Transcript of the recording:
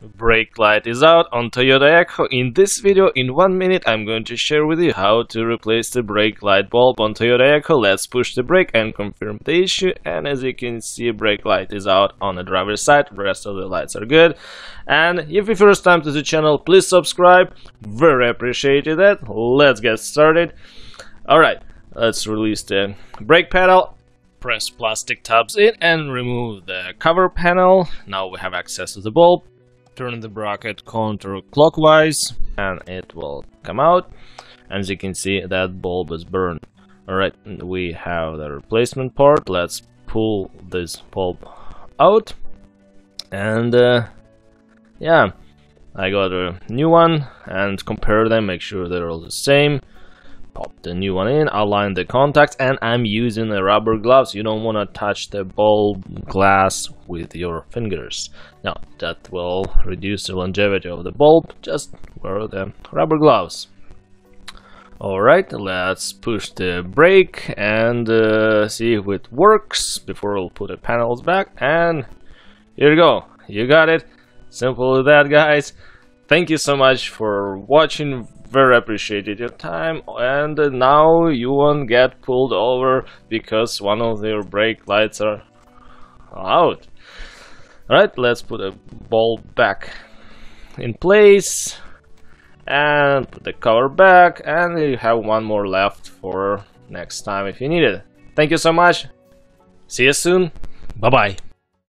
Brake light is out on Toyota Yaris. In this video, in 1 minute, I'm going to share with you how to replace the brake light bulb on Toyota Yaris. Let's push the brake and confirm the issue. And as you can see, brake light is out on the driver's side. The rest of the lights are good. And if it's first time to the channel, please subscribe. Very appreciated that. Let's get started. Alright, let's release the brake pedal. Press plastic tabs in and remove the cover panel. Now we have access to the bulb. Turn the bracket counterclockwise and it will come out. As you can see, that bulb is burned. Alright, we have the replacement part. Let's pull this bulb out. And yeah, I got a new one and compare them, make sure they're all the same. Pop the new one in, align the contacts, and I'm using the rubber gloves. You don't want to touch the bulb glass with your fingers. Now, that will reduce the longevity of the bulb. Just wear the rubber gloves. Alright, let's push the brake and see if it works before we'll put the panels back. And here you go. You got it. Simple as that, guys. Thank you so much for watching. Very appreciated your time, and now you won't get pulled over because one of your brake lights are out. Alright, let's put a bulb back in place and put the cover back, and you have one more left for next time if you need it. Thank you so much. See you soon. Bye bye.